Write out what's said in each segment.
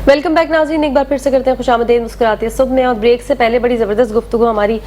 Welcome back ناظرین، ایک بار پھر سے کرتے ہیں خوش آمدید مسکراتے صبح میں. اور بریک سے پہلے بڑی زبردست گفتگو ہماری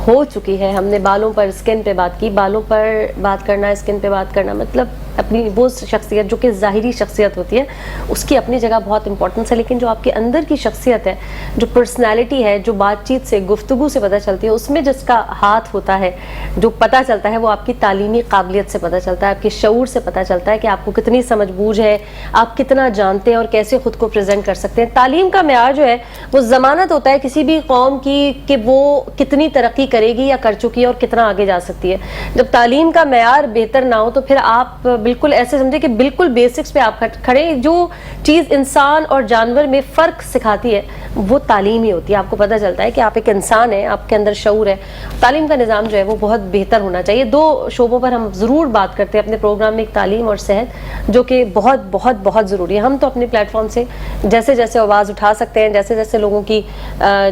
ہو چکی ہے. ہم نے بالوں پر، اسکن پہ بات کی. بالوں پر بات کرنا، اسکن پہ بات کرنا، مطلب اپنی وہ شخصیت جو کہ ظاہری شخصیت ہوتی ہے اس کی اپنی جگہ بہت امپورٹنس ہے، لیکن جو آپ کے اندر کی شخصیت ہے، جو پرسنالٹی ہے، جو بات چیت سے، گفتگو سے پتہ چلتی ہے، اس میں جس کا ہاتھ ہوتا ہے، جو پتہ چلتا ہے، وہ آپ کی تعلیمی قابلیت سے پتہ چلتا ہے، آپ کے شعور سے پتہ چلتا ہے کہ آپ کو کتنی سمجھ بوجھ ہے، آپ کتنا جانتے ہیں اور کیسے خود کو پریزنٹ کر سکتے ہیں. تعلیم کا معیار جو ہے وہ ضمانت ہوتا ہے کسی بھی قوم کی کہ وہ کتنی ترقی کرے گی یا کر چکی ہے اور کتنا آگے جا سکتی ہے. جب تعلیم کا معیار بہتر نہ ہو تو پھر آپ بالکل ایسے سمجھے کہ بالکل بیسکس پہ آپ کھڑے. جو چیز انسان اور جانور میں فرق سکھاتی ہے وہ تعلیم ہی ہوتی ہے. آپ کو پتہ چلتا ہے کہ آپ ایک انسان ہیں، آپ کے اندر شعور ہے. تعلیم کا نظام جو ہے وہ بہت بہتر ہونا چاہیے. دو شعبوں پر ہم ضرور بات کرتے ہیں اپنے پروگرام میں، ایک تعلیم اور صحت، جو کہ بہت بہت بہت ضروری ہے. ہم تو اپنے پلیٹ فارم سے جیسے جیسے آواز اٹھا سکتے ہیں، جیسے جیسے لوگوں کی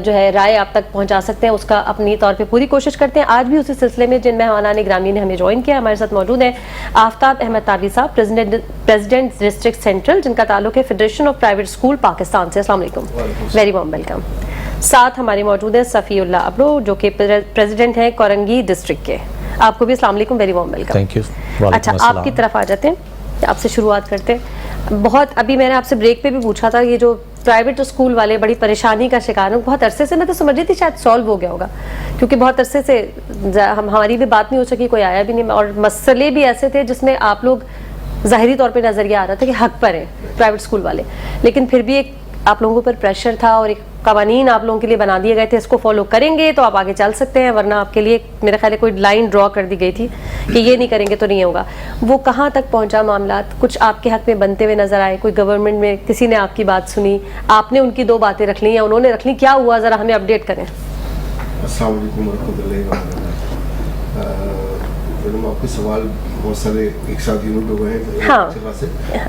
جو ہے رائے آپ تک پہنچا سکتے ہیں، اس کا اپنی طور پہ پوری کوشش کرتے ہیں. آج بھی اسی سلسلے میں جن مہمانان گرامی نے ہمیں جوائن کیا، ہمارے ساتھ موجود ہیں آفتاب احمد تاوی صاحب، پریزیڈنٹ ڈسٹرکٹ سینٹرل، جن کا تعلق ہے federation of private school Pakistan سے. السلام علیکم، ویری وارم ویلکم. ساتھ ہمارے موجود ہیں صفی اللہ ابرو، جو کہ پریزیڈنٹ ہیں کورنگی ڈسٹرکٹ کے. آپ کو بھی السلام علیکم، very warm welcome. Thank you. اچھا، آپ کی طرف آ جاتے ہیں، آپ سے شروعات کرتے ہیں. بہت ابھی میں نے آپ سے بریک پہ بھی پوچھا تھا، یہ جو پرائیویٹ اسکول والے بڑی پریشانی کا شکار ہیں. بہت عرصے سے میں تو سمجھ رہی تھی شاید سالو ہو گیا ہوگا، کیونکہ بہت عرصے سے ہماری بھی بات نہیں ہو سکی، کوئی آیا بھی نہیں، اور مسئلے بھی ایسے تھے جس میں آپ لوگ ظاہری طور پہ نظریہ آ رہا تھا کہ حق پر ہیں پرائیویٹ اسکول والے، لیکن پھر بھی ایک آپ لوگوں پر پریشر تھا اور ایک قوانین آپ لوگوں کے لیے بنا دیے گئے تھے. اس کو فالو کریں گے تو آپ آگے چل سکتے ہیں، ورنہ آپ کے لیے میرے خیال ہے کوئی لائن ڈرا کر دی گئی تھی کہ یہ نہیں کریں گے تو نہیں ہوگا. وہ کہاں تک پہنچا معاملات؟ کچھ آپ کے حق میں بنتے ہوئے نظر آئے؟ کوئی گورنمنٹ میں کسی نے آپ کی بات سنی، آپ نے ان کی دو باتیں رکھ لی یا انہوں نے رکھ لی؟ کیا ہوا، ذرا ہمیں اپڈیٹ کریں. السلام علیکم ورحمۃ اللہ وبرکاتہ. آپ کے سوال بہت سارے ایک ساتھ یونٹ ہو گئے ہیں، ہاں،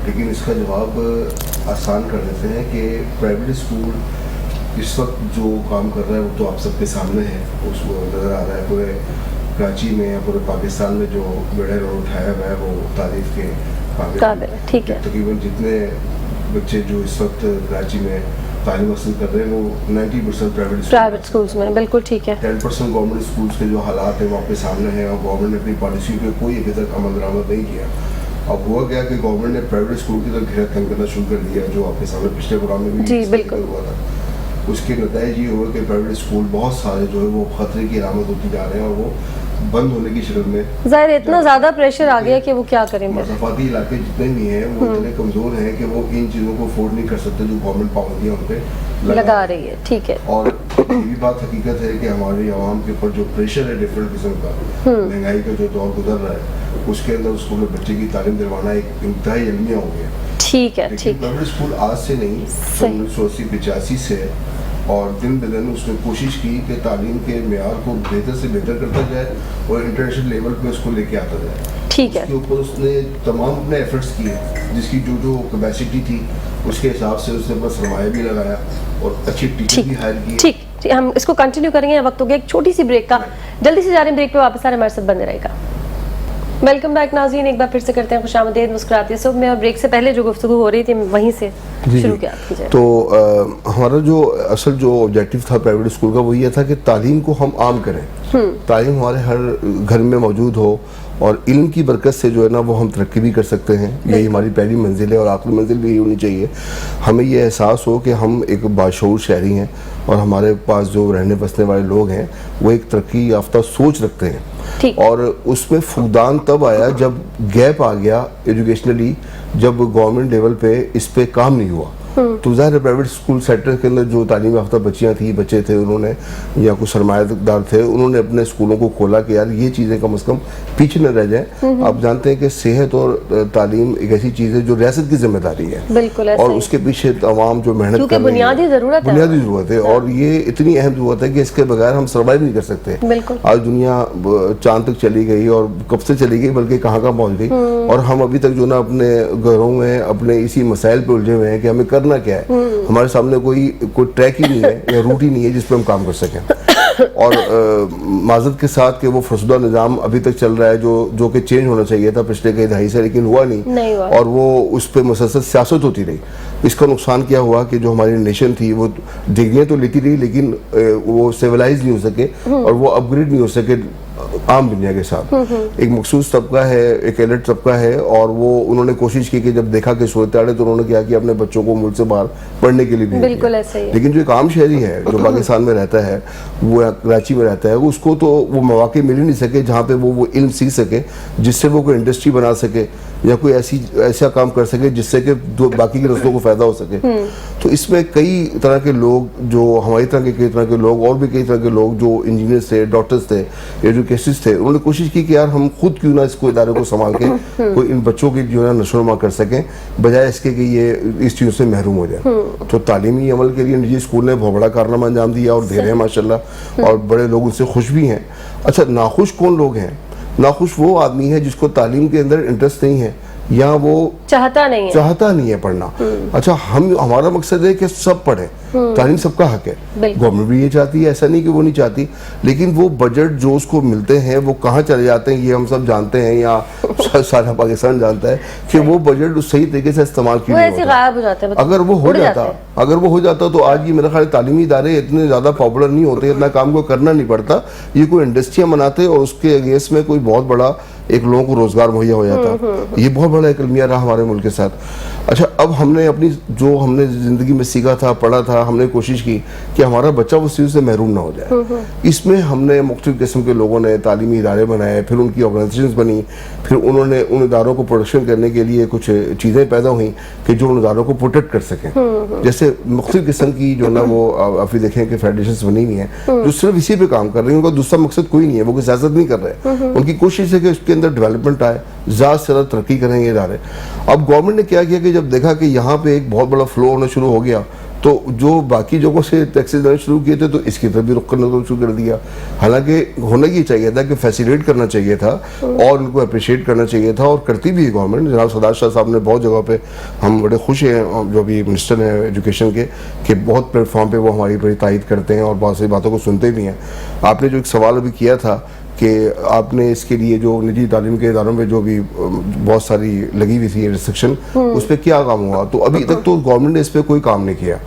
لیکن اس کا جواب آسان کر دیتے ہیں کہ پرائیویٹ اسکول اس وقت جو کام کر رہا ہے وہ تو آپ سب کے سامنے ہے، اس کو نظر آ رہا ہے. پورے کراچی میں یا پورے پاکستان میں جو بیڑا رول اٹھایا ہوا ہے وہ تعریف کے قابل ہے. ٹھیک ہے، تقریباً جتنے بچے جو اس وقت کراچی میں تعلیم حاصل کر رہے ہیں وہ 90% پرائیویٹ اسکولس میں. بالکل ٹھیک ہے. 10% گورنمنٹ اسکولس کے جو حالات ہیں وہ آپ کے سامنے ہیں، اور گورنمنٹ نے اپنی پالیسی پہ کوئی ابھی تک عمل درآمد نہیں کیا. اب ہوا کیا کہ گورنمنٹ نے پرائیویٹ اسکول کی طرف گھیرا تنگ کرنا شروع کر دیا، جو آپ کے سامنے پچھلے پروگرام میں بھی ہوا تھا. اس کے نتائج یہ ہوئے کہ پرائیویٹ اسکول بہت سارے جو ہے وہ خطرے کی علامت ہوتی جا رہے ہیں اور وہ بند ہونے کی شکل میں. ظاہر اتنا زیادہ پریشر آ گیا کہ وہ کیا کریں. مسافاتی علاقے جتنے بھی ہیں وہ اتنے کمزور ہیں کہ وہ ان چیزوں کو افورڈ نہیں کر سکتے جو گورنمنٹ پابندیاں ان پہ لگا رہی ہے. ٹھیک ہے. اور یہ بھی بات حقیقت ہے کہ ہماری عوام کے اوپر جو پریشر ہے ڈفرینٹ قسم کا، مہنگائی کا جو دور گزر رہا ہے، اس کے اندر اسکول میں بچے کی تعلیم دلوانا ایک انتہائی المیہ ہو گیا. ٹھیک ہے. ٹھیک ہے. پرائیویٹ اسکول آج سے نہیں، 1980-85 سے، اور دن بدن اس نے کوشش کی کہ تعلیم کے معیار کو بہتر سے بہتر کرتا جائے اور انٹرنیشنل لیول پہ اس کو لے کے آتا جائے. ٹھیک ہے. اس کے اوپر اس نے تمام اپنے ایفرٹس کیے، جس کی جو کیپیسٹی تھی اس کے حساب سے اس نے اپنا سرمایہ بھی لگایا اور اچھی ٹیچر بھی ہائر کیے. ٹھیک، ہم اس کو کنٹینیو کریں گے. وقت ہو گیا ایک چھوٹی سی بریک کا، جلدی سے جا رہے ہیں بریک پہ، واپس آ رہے ہیں، ہمارے ساتھ بندے رہے گا. ویلکم بیک ناظرین، ایک بار پھر سے کرتے ہیں خوش آمدید مسکراتے صبح میں. اور بریک سے پہلے جو گفتگو ہو رہی تھی وہیں سے شروع کیا. تو ہمارا جو اصل جو آبجیکٹو تھا پرائیویٹ اسکول کا وہ یہ تھا کہ تعلیم کو ہم عام کریں، تعلیم ہمارے ہر گھر میں موجود ہو، اور علم کی برکت سے جو ہے نا وہ ہم ترقی بھی کر سکتے ہیں. یہی ہماری پہلی منزل ہے اور آخری منزل بھی یہی ہونی چاہیے. ہمیں یہ احساس ہو کہ ہم ایک باشعور شہری ہیں اور ہمارے پاس جو رہنے بسنے والے لوگ ہیں وہ ایک ترقی یافتہ سوچ رکھتے ہیں. اور اس میں فقدان تب آیا جب گیپ آ گیا ایجوکیشنلی، جب گورنمنٹ لیول پہ اس پہ کام نہیں ہوا. تو ظاہر ہے پرائیویٹ اسکول سیکٹر کے اندر جو تعلیم یافتہ بچیاں تھیں، بچے تھے، انہوں نے یا کچھ سرمایہ دار تھے، انہوں نے اپنے اسکولوں کو کھولا کہ یار یہ چیزیں کم از کم پیچھے نہ رہ جائیں. آپ جانتے ہیں کہ صحت اور تعلیم ایک ایسی چیز ہے جو ریاست کی ذمہ داری ہے، بالکل، اور اس کے پیچھے عوام جو محنت کر رہی ہے، بنیادی ضرورت ہے، اور یہ اتنی اہم ضرورت ہے کہ اس کے بغیر ہم سروائیو نہیں کر سکتے. آج دنیا چاند تک چلی گئی، اور کب سے چلی گئی بلکہ کہاں پہنچ گئی، اور ہم ابھی تک جو نا اپنے گھروں میں اپنے اسی مسائل پہ الجھے ہوئے ہیں کہ ہمیں کرنا کیا ہے. ہمارے سامنے کوئی ٹریک ہی نہیں ہے یا روٹ ہی نہیں ہے جس پہ ہم کام کر سکیں. اور معذرت کے ساتھ کہ وہ فرسودہ نظام ابھی تک چل رہا ہے جو کہ چینج ہونا چاہیے تھا پچھلے کئی دہائی سے، لیکن ہوا نہیں، اور وہ اس پہ مسلسل سیاست ہوتی رہی. اس کا نقصان کیا ہوا کہ جو ہماری نیشن تھی وہ ڈگریاں تو لیتی رہی لیکن وہ سیویلائز نہیں ہو سکے اور وہ اپ گریڈ نہیں ہو سکے عام دنیا کے ساتھ. ایک مخصوص طبقہ ہے, ایک ایلٹ طبقہ ہے, اور وہ انہوں نے کوشش کی کہ جب دیکھا کہ صورتحال ہے تو انہوں نے کیا کیا اپنے بچوں کو ملک سے باہر پڑھنے کے لیے بھی بالکل ایسا ہی ہے. لیکن جو ایک عام شہری ہے جو پاکستان میں رہتا ہے, وہ کراچی میں رہتا ہے, اس کو تو وہ مواقع مل ہی نہیں سکے جہاں پہ وہ علم سیکھ سکے جس سے وہ کوئی انڈسٹری بنا سکے یا کوئی ایسا کام کر سکے جس سے کہ باقی کے نسلوں کو فائدہ ہو سکے. تو اس میں کئی طرح کے لوگ جو ہماری طرح کے کئی طرح کے لوگ اور بھی کئی طرح کے لوگ جو انجینئرز تھے, ڈاکٹرز تھے, ایجوکیشنسٹ تھے, انہوں نے کوشش کی کہ یار ہم خود کیوں نہ اس کو ادارے کو سنبھال کے کوئی ان بچوں کی جو ہے نشو و نما کر سکیں بجائے اس کے کہ یہ اس چیزوں سے محروم ہو جائے. تو تعلیمی عمل کے لیے نجی اسکول نے بہت بڑا کارنامہ انجام دیا اور دے رہے ہیں ماشاءاللہ, اور بڑے لوگ ان سے خوش بھی ہیں. اچھا, ناخوش کون لوگ ہیں؟ ناخوش وہ آدمی ہے جس کو تعلیم کے اندر انٹرسٹ نہیں ہے یا وہ چاہتا نہیں ہے پڑھنا. اچھا, ہمارا مقصد ہے کہ سب پڑھیں, تعلیم سب کا حق ہے, گورنمنٹ بھی یہ چاہتی ہے, ایسا نہیں کہ وہ نہیں چاہتی, لیکن وہ بجٹ جو اس کو ملتے ہیں وہ کہاں چلے جاتے ہیں یہ ہم سب جانتے ہیں, یا سارا پاکستان جانتا ہے کہ وہ بجٹ صحیح طریقے سے استعمال کیوں نہیں ہوتا. اگر وہ ہو جاتا تو آج یہ میرا خیال تعلیمی ادارے اتنے زیادہ پاپولر نہیں ہوتے, اتنا کام کو کرنا نہیں پڑتا, یہ کوئی انڈسٹریاں بناتے اور اس کے اگینسٹ میں کوئی بہت بڑا ایک لوگوں کو روزگار مہیا ہو جاتا. یہ بہت بڑا ایک المیہ رہا ہمارے ملک کے ساتھ. اچھا, اب ہم نے اپنی جو ہم نے زندگی میں سیکھا تھا, پڑھا تھا, ہم نے کوشش کی کہ ہمارا بچہ اس چیز سے محروم نہ ہو جائے. اس میں ہم نے مختلف قسم کے لوگوں نے تعلیمی ادارے بنائے, پھر ان کی آرگنائزیشنز بنی, پھر انہوں نے ان اداروں کو پروڈکشن کرنے کے لیے کچھ چیزیں پیدا ہوئیں کہ جو ان اداروں کو پروٹیکٹ کر سکیں. جیسے مختلف قسم کی جو نا وہ آپ بھی دیکھیں کہ فیڈریشنز بنی ہوئی ہیں جو صرف اسی پہ کام کر رہی ہیں, ان کا دوسرا مقصد کوئی نہیں ہے, وہ کوئی سیاست نہیں کر رہے, ان کی کوشش ہے کہ اس کے اندر ڈیولپمنٹ آئے, زیادہ سے زیادہ ترقی کریں یہ ادارے. اب گورنمنٹ نے کیا کیا کہ جب دیکھا کہ یہاں پہ ایک بہت بڑا فلو ہونا شروع ہو گیا تو جو باقی جگہوں سے ٹیکسز دینا شروع کیے تھے تو اس کی طرف بھی رخ کرنا شروع کر دیا. حالانکہ ہونا یہ چاہیے تھا کہ فیسیلیٹ کرنا چاہیے تھا اور ان کو اپریشیٹ کرنا چاہیے تھا, اور کرتی بھی ہے گورنمنٹ. جناب سردار شاہ صاحب نے بہت جگہ پہ, ہم بڑے خوش ہیں جو بھی منسٹر ہیں ایجوکیشن کے کہ بہت پلیٹ فارم پہ وہ ہماری بڑی تائید کرتے ہیں اور بہت سی باتوں کو سنتے بھی ہیں. آپ نے جو ایک سوال ابھی کیا تھا کہ آپ نے اس کے لیے جو نجی تعلیم کے اداروں میں جو بھی بہت ساری لگی ہوئی تھی ریسٹرکشن, اس پہ کیا کام ہوا, تو ابھی تک تو گورنمنٹ نے اس پہ کوئی کام نہیں کیا.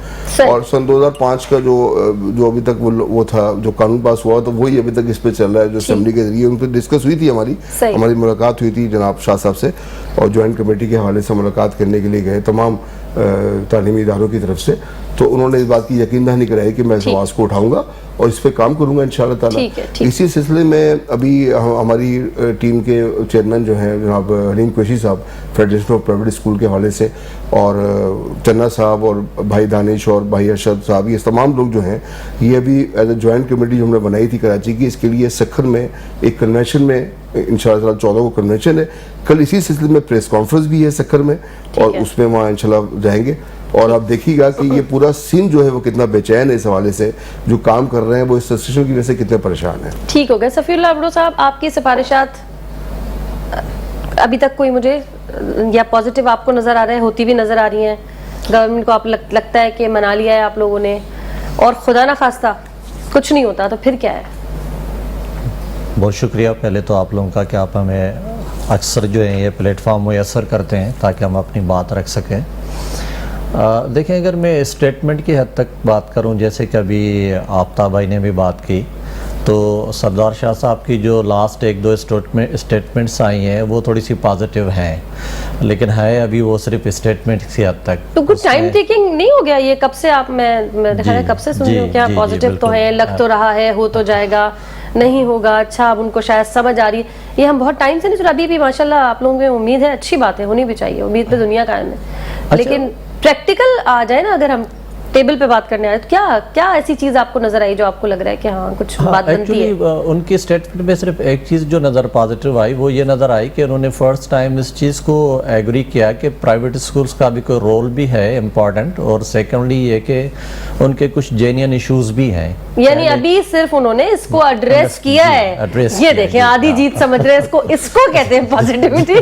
اور سن 2005 کا جو ابھی تک وہ تھا جو قانون پاس ہوا تو وہی ابھی تک اس پہ چل رہا ہے, جو اسمبلی کے ذریعے ان پہ ڈسکس ہوئی تھی, ہماری ملاقات ہوئی تھی جناب شاہ صاحب سے, اور جوائنٹ کمیٹی کے حوالے سے ملاقات کرنے کے لیے گئے تمام تعلیمی اداروں کی طرف سے. تو انہوں نے اس بات کی یقین دہانی کرائی کہ میں اس آواز کو اٹھاؤں گا اور اس پہ کام کروں گا انشاءاللہ تعالی. اسی سلسلے میں ابھی ہماری ٹیم کے چیئرمین جو ہیں جناب حلیم قریشی صاحب فیڈریشن آف پرائیویٹ اسکول کے حوالے سے, اور چنا صاحب اور بھائی دانش اور بھائی ارشد صاحب, یہ تمام لوگ جو ہیں یہ ابھی ایز اے جوائنٹ کمیٹی جو ہم نے بنائی تھی کراچی کی, اس کے لیے سکھر میں ایک کنونشن میں انشاءاللہ 14 کو کنونشن ہے. کل اسی سلسلے میں پریس کانفرنس بھی ہے سکھر میں, اور اس میں وہاں انشاءاللہ جائیں گے. اور آپ دیکھیے گا کہ یہ پورا سین جو ہے وہ کتنا بے چین ہے اس حوالے سے, جو کام کر رہے ہیں وہ اس سسٹیشن کی وجہ سے کتنے پریشان ہیں. ٹھیک ہو گیا. سفیر اللہ عبدو صاحب, آپ کی سفارشات ابھی تک کوئی مجھے یا پازیٹیو آپ کو نظر آ رہے ہیں, ہوتی بھی نظر آ رہی ہیں, گورنمنٹ کو آپ لگتا ہے کہ منا لیا ہے آپ لوگوں نے, اور خدا نہ خواستہ کچھ نہیں ہوتا تو پھر کیا ہے؟ بہت شکریہ پہلے تو آپ لوگوں کا کہ آپ ہمیں اکثر جو ہے یہ پلیٹ فارم میسر کرتے ہیں تاکہ ہم اپنی بات رکھ سکیں. دیکھیں, اگر میں اسٹیٹمنٹ کی حد تک بات کروں, جیسے کہ ابھی آفتاب بھائی نے بھی بات کی, تو سردار شاہ صاحب کی جو لاسٹ 1-2 اسٹیٹمنٹس آئی ہیں وہ تھوڑی سی پازیٹیو ہیں, لیکن ہے ابھی وہ صرف اسٹیٹمنٹ کی حد تک. تو کچھ ٹائم ٹیکنگ نہیں ہو گیا یہ؟ کب سے آپ, میں دیکھا ہے کب سے سن رہی ہوں کیا پازیٹیو تو ہے, لگ تو رہا ہے, ہو تو جائے گا, نہیں ہوگا, اچھا اب ان کو شاید سمجھ آ رہی ہے. یہ ہم بہت ٹائم سے نہیں سنا, ابھی بھی ماشاءاللہ آپ لوگوں کو امید ہے, اچھی بات ہے, ہونی بھی چاہیے, امید پہ دنیا قائم ہے, لیکن پریکٹیکل آ جائے نا, اگر ہم ٹیبل پہ بات کرنے آئے تو کیا ایسی چیز آپ کو نظر آئی جو آپ کو لگ رہا ہے کہ ہاں کچھ بات بنتی ہے؟ ان کی اسٹیٹمنٹ میں صرف ایک چیز جو نظر پازیٹیو آئی وہ یہ نظر آئی کہ انہوں نے فرسٹ ٹائم اس چیز کو ایگری کیا کہ پرائیویٹ اسکولز کا بھی کوئی رول بھی ہے امپورٹنٹ, اور سیکنڈلی یہ کہ ان کے کچھ جینین ایشوز بھی ہیں. یعنی ابھی صرف انہوں نے اس کو ایڈریس کیا ہے, یہ دیکھیں آدھی جیت سمجھ رہے ہیں اس کو کہتے ہیں پازیٹیوٹی.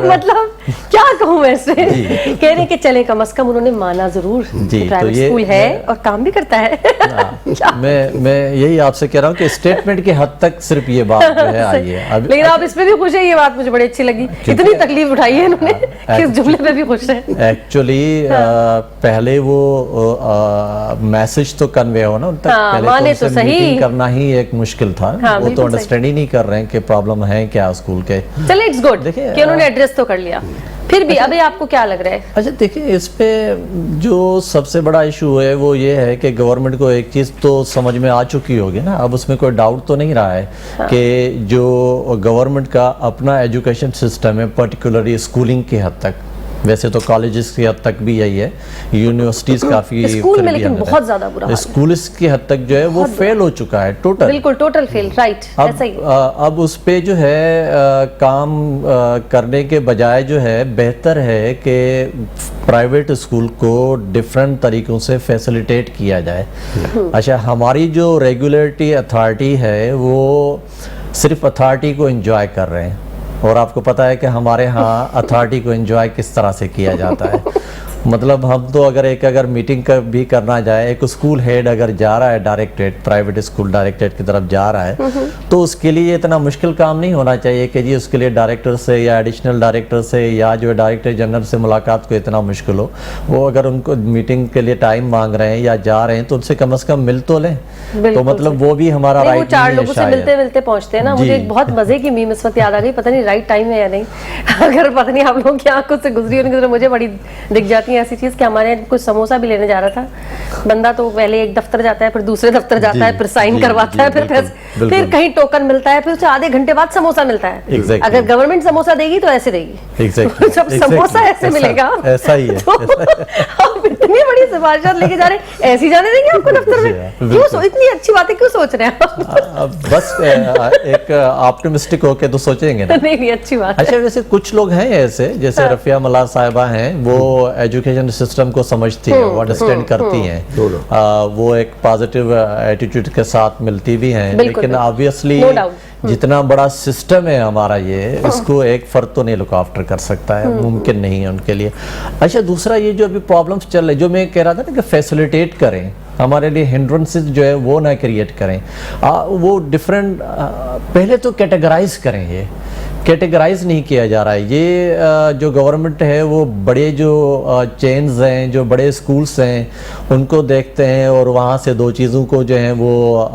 مطلب کیا کہوں میں اس سے, کہہ رہے کہ چلیں کم از کم انہوں نے مانا ضرور. تو پرائیویٹ یہ اسکول ہے اور کام بھی کرتا ہے. میں یہی آپ سے کہہ رہا ہوں کہ اسٹیٹمنٹ کی حد تک صرف یہ بات جو ہے آئی ہے. لیکن آپ اس پہ بھی خوش ہیں, یہ بات مجھے بڑی اچھی لگی, اتنی تکلیف اٹھائی ہے انہوں نے کہ اس جملے پہ بھی خوش ہیں. ایکچولی پہلے وہ میسج تو کنوے ہو نا ان تک, پہلے تو میٹنگ کرنا ہی ایک مشکل تھا, وہ تو انڈرسٹینڈ ہی نہیں کر رہے ہیں کہ پرابلم ہے کیا اسکول کے. چلے اٹس گڈ کہ انہوں نے ایڈریس تو کر لیا. پھر بھی ابھی آپ کو کیا لگ رہا ہے؟ اچھا دیکھیں, اس پہ جو سب سے بڑا ایشو ہے وہ یہ ہے کہ گورنمنٹ کو ایک چیز تو سمجھ میں آ چکی ہوگی نا, اب اس میں کوئی ڈاؤٹ تو نہیں رہا ہے کہ جو گورنمنٹ کا اپنا ایجوکیشن سسٹم ہے پرٹیکولرلی اسکولنگ کی حد تک, ویسے تو کالجز کی حد تک بھی یہی ہے, یونیورسٹیز کافی اسکول میں لیکن بہت زیادہ برا حال ہے. اسکولز کی حد تک جو ہے وہ فیل ہو چکا ہے ٹوٹل, بالکل ٹوٹل فیل, رائٹ, ایسا ہی. اب اس پہ جو ہے کام کرنے کے بجائے جو ہے بہتر ہے کہ پرائیویٹ اسکول کو ڈیفرنٹ طریقوں سے فیسیلیٹیٹ کیا جائے. اچھا, ہماری جو ریگولیٹری اتھارٹی ہے وہ صرف اتھارٹی کو انجوائے کر رہے ہیں, اور آپ کو پتا ہے کہ ہمارے ہاں اتھارٹی کو انجوائے کس طرح سے کیا جاتا ہے. مطلب ہم تو اگر میٹنگ بھی کرنا جائے, ایک اسکول ہیڈ اگر جا رہا ہے ڈائریکٹریٹ, پرائیویٹ اسکول ڈائریکٹریٹ کی طرف جا رہا ہے, تو اس کے لیے اتنا مشکل کام نہیں ہونا چاہیے کہ جی اس کے لیے ڈائریکٹر سے یا ایڈیشنل ڈائریکٹر سے یا جو ڈائریکٹر جنرل سے ملاقات کو اتنا مشکل ہو. وہ اگر ان کو میٹنگ کے لیے ٹائم مانگ رہے ہیں یا جا رہے ہیں تو ان سے کم از کم مل تو لیں. تو مطلب وہ بھی ہمارا رائٹ نہیں ہے. 4 لوگوں سے ملتے ملتے پہنچتے ہیں نا. مجھے ایک بہت مزے کی میم اس وقت یاد آ گئی, پتہ نہیں رائٹ ٹائم ہے یا نہیں, اگر پتہ نہیں آپ لوگوں کی آنکھوں سے گزری ہونے کی, مجھے بڑی دکھ جاتی ہے ایسی چیز کہ ہمارے کچھ سموسا بھی لینے جا رہا تھا بندہ, تو پہلے ایک دفتر جاتا ہے, پھر دوسرے دفتر جاتا ہے, پھر سائن کرواتا ہے, پھر کہیں ٹوکن ملتا ہے, پھر اسے آدھے گھنٹے بعد سموسا ملتا ہے. اگر گورنمنٹ سموسا دے گی تو ایسے دے گی, جب سموسا ایسے ملے گا ایسا ہی ہے. آپ اتنی بڑی سفارشات لے کے جا رہے ہیں, ایسی جانے دیں گے آپ کو دفتر میں؟ کیوں اتنی اچھی باتیں کیوں سوچ رہے ہیں؟ بس ایک آپٹیمسٹک ہو کے تو سوچیں گے نا. نہیں, اچھی بات. اچھا ویسے کچھ لوگ ہیں ایسے, جیسے رفیہ ملا صاحبہ ہیں, وہ ایجوکیشن سسٹم کو سمجھتی ہیں, وہ انڈرسٹینڈ کرتی ہیں, وہ ایک پازیٹیو ایٹیٹیوڈ کے ساتھ ملتی بھی ہیں, لیکن آبویسلی جتنا بڑا سسٹم ہے ہمارا یہ, اس کو ایک فرد تو نہیں لک آفٹر کر سکتا ہے, ممکن نہیں ہے ان کے لیے. اچھا دوسرا یہ جو ابھی پرابلمس چل رہے, جو میں کہہ رہا تھا نا کہ فیسیلیٹیٹ کریں, ہمارے لیے ہنڈرنسز جو ہے وہ نہ کریٹ کریں, وہ ڈیفرنٹ پہلے تو کیٹیگرائز کریں. یہ کیٹیگرائز نہیں کیا جا رہا ہے. یہ جو گورنمنٹ ہے وہ بڑے جو چینز ہیں, جو بڑے اسکولس ہیں, ان کو دیکھتے ہیں اور وہاں سے دو چیزوں کو جو ہیں وہ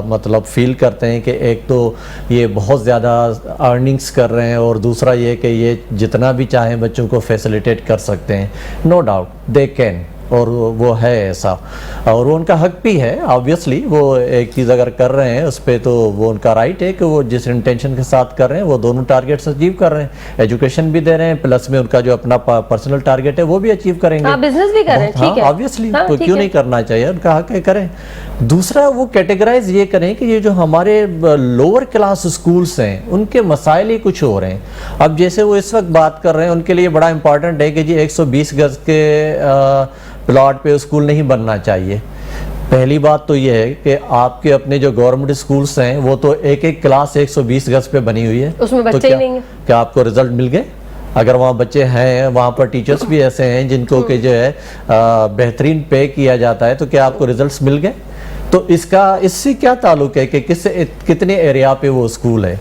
مطلب فیل کرتے ہیں کہ ایک تو یہ بہت زیادہ ارننگز کر رہے ہیں, اور دوسرا یہ کہ یہ جتنا بھی چاہیں بچوں کو فیسیلیٹیٹ کر سکتے ہیں. نو ڈاؤٹ دے کین, اور وہ ہے ایسا, اور وہ ان کا حق بھی ہے. آبویسلی وہ ایک چیز اگر کر رہے ہیں اس پہ تو وہ ان کا رائٹ ہے کہ وہ جس انٹینشن کے ساتھ کر رہے ہیں وہ دونوں ٹارگیٹس اچیو کر رہے ہیں, ایجوکیشن بھی دے رہے ہیں, پلس میں ان کا جو اپنا پرسنل ٹارگیٹ ہے وہ بھی اچیو کریں گے, بزنس بھی کر رہے ہیں. ٹھیک ہے, آبویسلی تو کیوں نہیں کرنا چاہیے, ان کا حق ہے کریں. دوسرا وہ کیٹیگرائز یہ کریں کہ یہ جو ہمارے لوور کلاس اسکولس ہیں ان کے مسائل ہی کچھ ہو رہے ہیں. اب جیسے وہ اس وقت بات کر رہے ہیں, ان کے لیے بڑا امپورٹنٹ ہے کہ جی 120 گز کے پلاٹ پہ اسکول نہیں بننا چاہیے. پہلی بات تو یہ ہے کہ آپ کے اپنے جو گورنمنٹ اسکولس ہیں وہ تو ایک ایک کلاس 120 گز پہ بنی ہوئی ہے, اس میں بچے ہی نہیں ہیں. کیا آپ کو رزلٹ مل گئے؟ اگر وہاں بچے ہیں, وہاں پر ٹیچرز بھی ایسے ہیں جن کو کہ جو ہے بہترین پے کیا جاتا ہے, تو کیا آپ کو رزلٹس مل گئے؟ تو اس سے کیا تعلق ہے کہ کتنے ایریا پہ وہ اسکول ہے.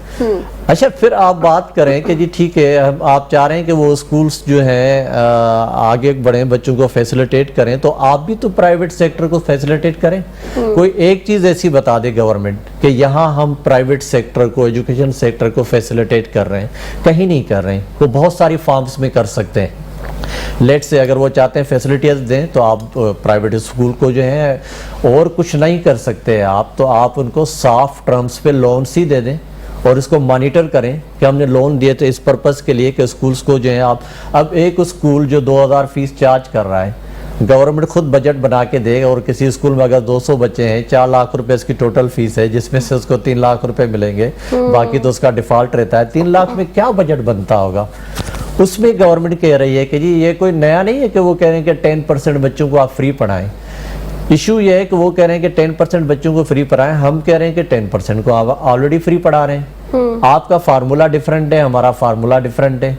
اچھا پھر آپ بات کریں کہ جی ٹھیک ہے, آپ چاہ رہے ہیں کہ وہ اسکولس جو ہیں آگے بڑھیں, بچوں کو فیسیلیٹیٹ کریں, تو آپ بھی تو پرائیویٹ سیکٹر کو فیسیلیٹیٹ کریں. کوئی ایک چیز ایسی بتا دے گورنمنٹ کہ یہاں ہم پرائیویٹ سیکٹر کو, ایجوکیشن سیکٹر کو فیسیلیٹیٹ کر رہے ہیں. کہیں نہیں کر رہے ہیں. وہ بہت ساری فارمز میں کر سکتے ہیں. لیٹ سے اگر وہ چاہتے ہیں فیسیلیٹیز دیں تو آپ پرائیویٹ اسکول کو جو ہے اور کچھ نہیں کر سکتے آپ, تو آپ ان کو صاف ٹرمز پہ لونس ہی دے دیں اور اس کو مانیٹر کریں کہ ہم نے لون دیے تھے اس پرپس کے لیے کہ اسکولس کو جو ہے آپ, اب ایک اسکول جو 2000 فیس چارج کر رہا ہے, گورنمنٹ خود بجٹ بنا کے دے, اور کسی اسکول میں اگر 200 بچے ہیں 4 لاکھ روپے اس کی ٹوٹل فیس ہے, جس میں سے اس کو 3 لاکھ روپے ملیں گے, باقی تو اس کا ڈیفالٹ رہتا ہے. 3 لاکھ میں کیا بجٹ بنتا ہوگا؟ اس میں گورنمنٹ کہہ رہی ہے کہ جی یہ کوئی نیا نہیں ہے کہ وہ کہہ رہے ہیں کہ 10% بچوں کو آپ فری پڑھائیں. ایشو یہ ہے کہ وہ کہہ رہے ہیں کہ 10% بچوں کو فری پڑھائیں, ہم کہہ رہے ہیں کہ 10% کو آپ آلریڈی فری پڑھا رہے ہیں. آپ کا فارمولا ڈیفرنٹ ہے, ہمارا فارمولا ڈیفرنٹ ہے.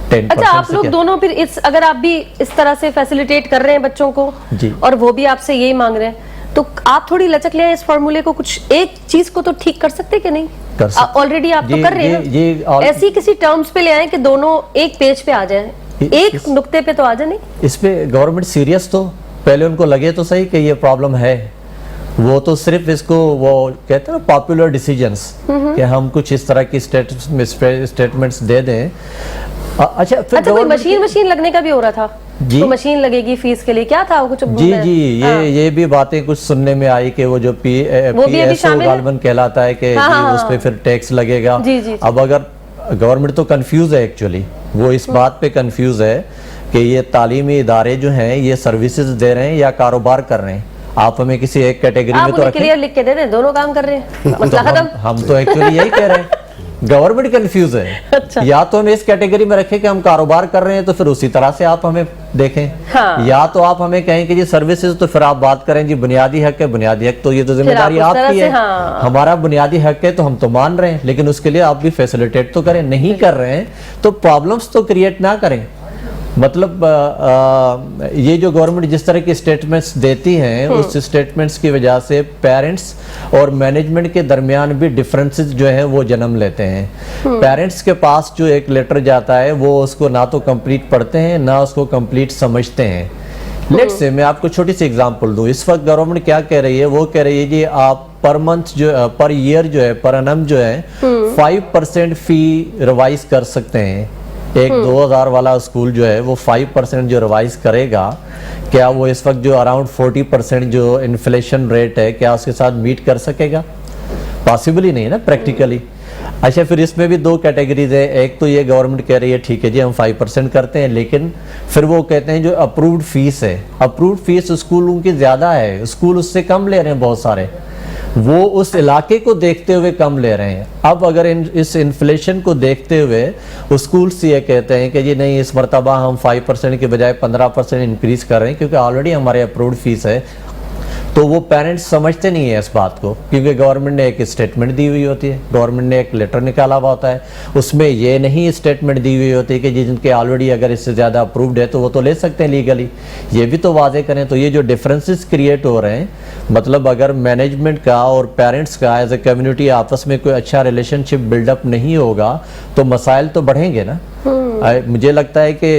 10% اچھا آپ سے لوگ کیا- دونوں پھر اگر آپ بھی اس طرح سے فیسیلیٹیٹ کر رہے ہیں بچوں کو جی۔ اور وہ بھی آپ سے یہی مانگ رہے ہیں تو آپ تھوڑی لچک لیں اس فارمولے کو, کچھ ایک چیز کو تو ٹھیک کر سکتے کہ نہیں؟ کر سکتے. آلریڈی آپ تو یہ- کر رہے یہ- ہیں, یہ ایسی کسی ٹرمز پہ لے آئیں کہ دونوں ایک پیج پہ آ جائیں, ایک نقطے پہ تو آ جائیں. نہیں اس پہ گورنمنٹ سیریس تو پہلے ان کو لگے تو صحیح کہ یہ پرابلم ہے, وہ تو صرف اس کو وہ کہتے ہیں نا پاپولر ڈیسیجنز کہ ہم کچھ اس طرح کی اسٹیٹمنٹس دے دیں. اچھا پھر کوئی مشین لگنے کا بھی ہو رہا تھا, جی مشین لگے گی فیس کے لیے, کیا تھا وہ کچھ؟ جی یہ بھی باتیں کچھ سننے میں آئی کہ وہ جو پی ایس او غالباً کہلاتا ہے کہ اس پہ پھر ٹیکس لگے گا. اب اگر گورنمنٹ تو کنفیوز ہے ایکچولی, وہ اس بات پہ کنفیوز ہے کہ یہ تعلیمی ادارے جو ہیں یہ سروسز دے رہے ہیں یا کاروبار کر رہے ہیں. آپ ہمیں کسی ایک کیٹیگری میں تو رکھیں, کلیئر لکھ کے دے دیں دونوں کام کر رہے ہیں, مسئلہ ختم. ہم تو ایکچولی یہی کہہ رہے ہیں, گورنمنٹ کنفیوز ہے. یا تو ہمیں اس کیٹیگری میں رکھیں کہ ہم کاروبار کر رہے ہیں تو پھر اسی طرح سے آپ ہمیں دیکھیں, یا تو آپ ہمیں کہیں کہ جی سروسز, تو پھر آپ بات کریں جی بنیادی حق ہے. بنیادی حق تو یہ تو ذمہ داری آپ کی ہے, ہمارا بنیادی حق ہے تو ہم تو مان رہے ہیں, لیکن اس کے لیے آپ بھی فیسیلیٹیٹ تو کریں. نہیں کر رہے ہیں تو پرابلمس تو کریٹ نہ کریں. مطلب یہ جو گورنمنٹ جس طرح کی اسٹیٹمنٹس دیتی ہیں اس اسٹیٹمنٹس کی وجہ سے پیرنٹس اور مینجمنٹ کے درمیان بھی ڈفرنسز جو ہیں وہ جنم لیتے ہیں. پیرنٹس کے پاس جو ایک لیٹر جاتا ہے وہ اس کو نہ تو کمپلیٹ پڑھتے ہیں نہ اس کو کمپلیٹ سمجھتے ہیں. لیٹ سے میں آپ کو چھوٹی سی اگزامپل دوں. اس وقت گورنمنٹ کیا کہہ رہی ہے, وہ کہہ رہی ہے جی آپ پر منتھ جو پر ایئر جو ہے پر انم جو ہے 5% فی ریوائز کر سکتے ہیں. ایک 2000 والا اسکول جو ہے وہ 5% جو ریوائز کرے گا, کیا وہ اس وقت جو اراؤنڈ 40% جو انفلیشن ریٹ ہے کیا اس کے ساتھ میٹ کر سکے گا؟ پاسبل ہی نہیں ہے نا پریکٹیکلی. اچھا پھر اس میں بھی دو کیٹیگریز ہے. ایک تو یہ گورنمنٹ کہہ رہی ہے ٹھیک ہے جی ہم 5% کرتے ہیں, لیکن پھر وہ کہتے ہیں جو اپرووڈ فیس ہے, اپرووڈ فیس اسکولوں کی زیادہ ہے, اسکول اس سے کم لے رہے ہیں بہت سارے, وہ اس علاقے کو دیکھتے ہوئے کم لے رہے ہیں. اب اگر اس انفلیشن کو دیکھتے ہوئے اسکولس یہ کہتے ہیں کہ جی نہیں اس مرتبہ ہم 5% کے بجائے 15% انکریز کر رہے ہیں کیونکہ آلریڈی ہمارے اپرووڈ فیس ہے, تو وہ پیرنٹس سمجھتے نہیں ہیں اس بات کو, کیونکہ گورنمنٹ نے ایک اسٹیٹمنٹ دی ہوئی ہوتی ہے, گورنمنٹ نے ایک لیٹر نکالا ہوا ہوتا ہے, اس میں یہ نہیں اسٹیٹمنٹ دی ہوئی ہوتی ہے کہ جن کے آلریڈی اگر اس سے زیادہ اپرووڈ ہے تو وہ تو لے سکتے ہیں لیگلی. یہ بھی تو واضح کریں. تو یہ جو ڈفرینسز کریٹ ہو رہے ہیں, مطلب اگر مینجمنٹ کا اور پیرنٹس کا ایز اے کمیونٹی آپس میں کوئی اچھا ریلیشن شپ بلڈ اپ نہیں ہوگا تو مسائل تو بڑھیں گے نا. مجھے لگتا ہے کہ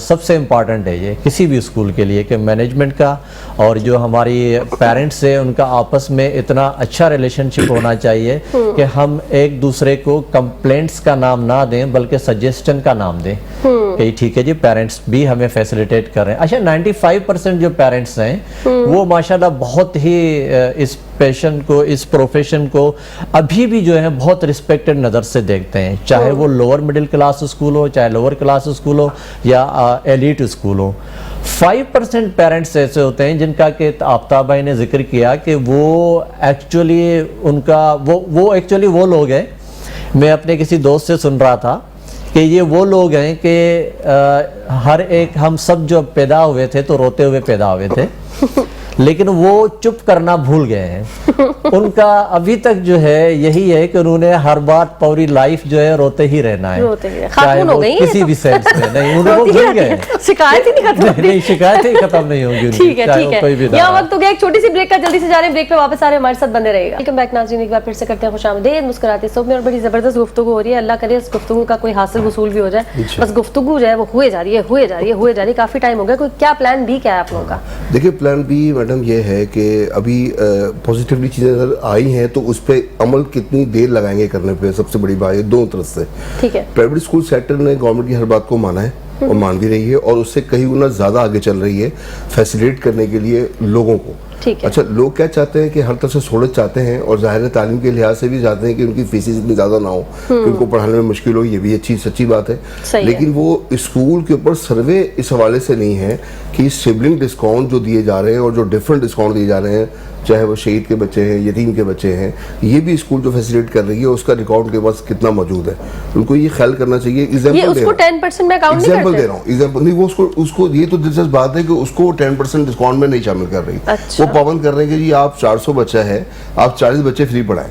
سب سے امپورٹنٹ ہے یہ کسی بھی اسکول کے لیے کہ مینجمنٹ کا اور جو ہماری پیرنٹس ہیں ان کا آپس میں اتنا اچھا ریلیشن شپ ہونا چاہیے کہ ہم ایک دوسرے کو کمپلینٹس کا نام نہ دیں بلکہ سجیسٹن کا نام دیں کہ ٹھیک ہے جی پیرنٹس بھی ہمیں فیسیلیٹیٹ کر رہے ہیں. اچھا 95% جو پیرنٹس ہیں وہ ماشاءاللہ بہت ہی اس پیشن کو, اس پروفیشن کو ابھی بھی جو ہے بہت رسپیکٹڈ نظر سے دیکھتے ہیں, چاہے وہ لوور مڈل کلاس اسکول ہو, چاہے لوور کلاس اسکول ہو یا ایلیٹ اسکول ہو. 5% پیرنٹس ایسے ہوتے ہیں جن کا کہ آفتاب بھائی نے ذکر کیا کہ وہ ایکچولی ان کا وہ ایکچولی وہ لوگ ہیں, میں اپنے کسی دوست سے سن رہا تھا کہ یہ وہ لوگ ہیں کہ ہر ایک ہم سب جو پیدا ہوئے تھے تو روتے ہوئے پیدا ہوئے تھے لیکن وہ چپ کرنا بھول گئے ہیں. ان کا ابھی تک جو ہے یہی ہے کہ انہوں نے ہر بات پوری لائف جو ہے روتے ہی رہنا ہے, چاہے وہ کسی بھی سینس میں. نہیں انہوں کو بھول گئے, شکایت ہی نہیں ختم ہوتی. نہیں شکایت ہی ختم نہیں ہوگی. ٹھیک ہے ٹھیک ہے, یہاں وقت ہو گیا ایک چھوٹی سی بریک کا, جلدی سے جا رہے ہیں بریک پہ, واپس آ رہے ہیں ہمارے ساتھ بنے رہے گا. ویلکم بیک ناظرین, ایک بار پھر سے کرتے ہیں خوش آمدید مسکراتے صبح میں, اور بڑی زبردست گفتگو ہو رہی ہے. اللہ کرے اس گفتگو کا کوئی حاصل وصول بھی ہو جائے, بس گفتگو جو ہے وہ ہوئے جا رہی ہے. کافی ٹائم ہو گیا, کوئی کیا پلان بی کیا ہے آپ لوگوں کا؟ دیکھیں پلان بی میڈم یہ ہے کہ ابھی پازیٹیولی چیزیں اگر آئی ہیں تو اس پہ عمل کتنی دیر لگائیں گے کرنے پہ, سب سے بڑی بات ہے دونوں طرف سے. ٹھیک ہے, پرائیویٹ اسکول سیکٹر نے گورنمنٹ کی ہر بات کو مانا ہے اور مان بھی رہی ہے, اور اس سے کہیں گنا زیادہ آگے چل رہی ہے فیسیلیٹ کرنے کے لیے لوگوں کو. اچھا لوگ کیا چاہتے ہیں کہ ہر طرف سے سہولت چاہتے ہیں, اور ظاہر تعلیم کے لحاظ سے بھی چاہتے ہیں کہ ان کی فیسز اتنی زیادہ نہ ہو کہ ان کو پڑھانے میں مشکل ہو, یہ بھی اچھی سچی بات ہے. لیکن وہ اسکول کے اوپر سروے اس حوالے سے نہیں ہے کہ سبلنگ ڈسکاؤنٹ جو دیے جا رہے ہیں اور جو ڈفرنٹ ڈسکاؤنٹ دیے جا رہے ہیں, چاہے وہ شہید کے بچے ہیں, یتیم کے بچے ہیں, یہ بھی اسکول جو فیسیلیٹ کر رہی ہے اس کا ریکارڈ کے پاس کتنا موجود ہے. ان کو یہ خیال کرنا چاہیے. ایگزامپل دے رہا ہوں, ایگزامپل نہیں, وہ اس کو یہ تو دلچسپ بات ہے کہ اس کو 10% ڈسکاؤنٹ میں نہیں شامل کر رہی. وہ پابند کر رہے ہیں کہ جی آپ 400 بچہ ہے, آپ 40 بچے فری پڑھائیں.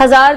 1000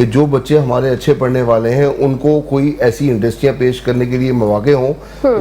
کہ جو بچے ہمارے اچھے پڑھنے والے ہیں ان کو کوئی ایسی انڈسٹریاں پیش کرنے کے لیے مواقع ہوں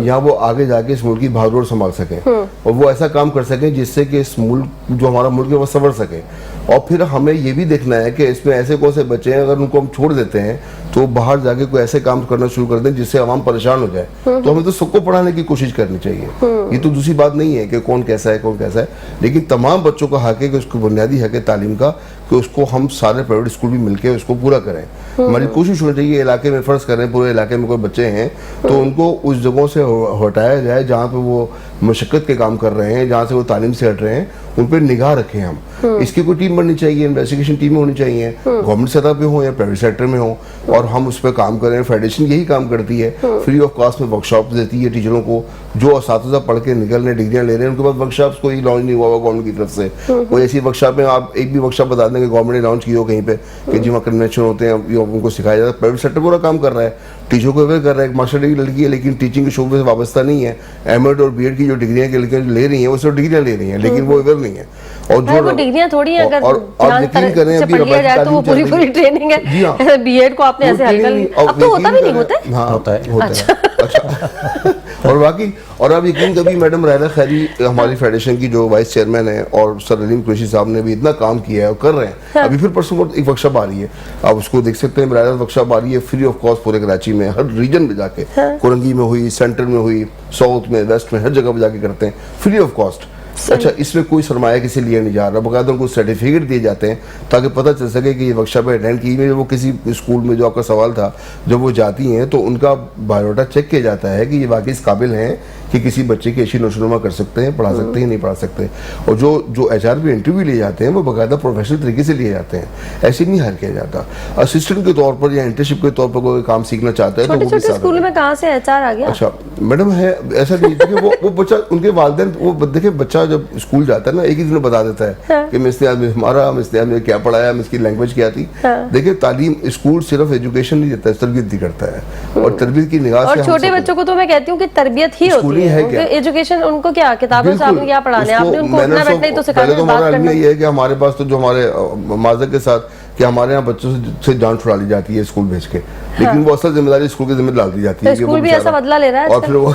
یا وہ آگے جا کے اس ملک کی بھاگدوڑ سنبھال سکیں اور وہ ایسا کام کر سکیں جس سے کہ اس ملک جو ہمارا ملک ہے وہ سنور سکے. اور پھر ہمیں یہ بھی دیکھنا ہے کہ اس میں ایسے کون سے بچے ہیں اگر ان کو ہم چھوڑ دیتے ہیں تو باہر جا کے کوئی ایسے کام کرنا شروع کر دیں جس سے عوام پریشان ہو جائے. تو ہمیں تو سب کو پڑھانے کی کوشش کرنی چاہیے. یہ تو دوسری بات نہیں ہے کہ کون کیسا ہے, لیکن تمام بچوں کا حق ہے کہ اس کو بنیادی حق ہے تعلیم کا کہ اس کو ہم سارے پرائیویٹ اسکول بھی مل کے اس کو پورا کریں. ہماری کوشش ہونی چاہیے علاقے میں فرض کریں پورے علاقے میں کوئی بچے ہیں تو ان کو اس جگہوں سے ہٹایا جائے جہاں پہ وہ مشقت کے کام کر رہے ہیں, جہاں سے وہ تعلیم سے ہٹ رہے ہیں, ان پہ نگاہ رکھیں ہم. اس کی کوئی ٹیم بننی چاہیے, انویسٹیگیشن ٹیمیں ہونی چاہیے, گورنمنٹ سطح پہ ہوں یا پرائیویٹ سیکٹر میں ہوں, اور ہم اس پہ کام کریں. فیڈریشن یہی کام کرتی ہے, فری آف کاسٹ میں ورک شاپ دیتی ہے ٹیچروں کو. جو اساتذہ پڑھ کے نکل رہے ہیں ڈگریاں لے رہے ہیں ان کے بعد ورک شاپس کوئی لانچ نہیں ہوا ہوا گورنمنٹ کی طرف سے. کوئی ایسی ورک شاپ میں آپ ایک بھی ورک شاپ بتا دیں کہ گورنمنٹ نے لانچ کی ہو کہیں پہ کہ جی وہاں کنونشن ہوتے ہیں ان کو سکھایا جاتا ہے. پرائیویٹ سیکٹر پورا کام کر رہا ہے, ٹیچروں کو اویئر کر رہا ہے. ایک ماسٹر ڈگری لڑکی ہے لیکن ٹیچنگ کے شعبے سے وابستہ نہیں ہے. ایم ایڈ اور بی ایڈ کی جو ڈگریاں کی لڑکیاں لے رہی ہیں وہ صرف ڈگریاں لے رہی ہیں لیکن وہ اویئر نہیں ہے. اور جو وہ ڈگریاں تھوڑی ہیں, اگر آپ یقین کریں ابھی پڑھ جائے تو وہ پوری ٹریننگ ہے. بی ایڈ کو آپ نے ایسے ہلکا, اب تو ہوتا بھی نہیں ہوتا. ہاں ہوتا ہے. اچھا. اور باقی اور آپ یقین کبھی میڈم رائلہ خیری ہماری فیڈریشن کی جو وائس چیئرمین ہے اور سر علیم قریشی صاحب نے بھی اتنا کام کیا ہے اور کر رہے ہیں. ابھی پھر پرسوں ایک ورکشاپ آ رہی ہے, آپ اس کو دیکھ سکتے ہیں. رائلہ ورکشاپ آ رہی ہے فری آف کاسٹ پورے کراچی میں ہر ریجن میں جا کے, کورنگی میں ہوئی, سینٹر میں ہوئی, ساؤتھ میں, ویسٹ میں, ہر جگہ پہ جا کے کرتے ہیں فری آف کاسٹ. اچھا, اس میں کوئی سرمایہ کسی لیے نہیں جا رہا, باقاعدہ ان کو سرٹیفکیٹ دیے جاتے ہیں تاکہ پتہ چل سکے کہ یہ ورکشاپ اٹینڈ کی. میں وہ کسی اسکول میں جو آپ کا سوال تھا جب وہ جاتی ہیں تو ان کا بایوڈاٹا چیک کیا جاتا ہے کہ یہ واقعی اس قابل ہیں کہ کسی بچے کی اچھی نشوونما کر سکتے ہیں, پڑھا سکتے ہیں, نہیں پڑھا سکتے. اور جو ایچ آر پہ انٹرویو لیے جاتے ہیں وہ باقاعدہ پروفیشنل طریقے سے لیے جاتے ہیں, ایسے نہیں ہائر کیا جاتا. اسسٹنٹ کے طور پر یا انٹرنشپ کے طور پر کوئی کام سیکھنا چاہتا ہے تو وہ بھی ساتھ. اسکول میں کہاں سے ایچ آر آ گیا؟ اچھا میڈم ہے ایسا نہیں, دیکھیں وہ بچہ ان کے والدین وہ دیکھیں بچہ جب اسکول جاتا ہے نا ایک ہی دن بتا دیتا ہے کہ میں اس نے ہمارا نے کیا پڑھایا, میں اس کی لینگویج کیا تھی. دیکھیں تعلیم اسکول صرف ایجوکیشن نہیں دیتا ہے, تربیت بھی کرتا ہے اور تربیت کی نگاہ سے. اور چھوٹے بچوں کو تو میں کہتی ہوں کہ تربیت ہی ہوتی ہے. ایجوکیشن ان کو کیا کتابوں سے آپ نے کیا پڑھانا ہے, آپ نے ان کو اٹھنا بیٹھنا ہی تو سکھانا ہے. پہلے تو ہمارا علم یہ ہے کہ ہمارے پاس تو جو ہمارے معذرت کے ساتھ کہ ہمارے یہاں بچوں سے جان چھڑا لی جاتی ہے اسکول بھیج کے, لیکن وہ اصل ذمہ داری اسکول کی ذمہ ڈال دی جاتی ہے. اسکول بھی ایسا بدلہ لے رہا ہے اور پھر وہ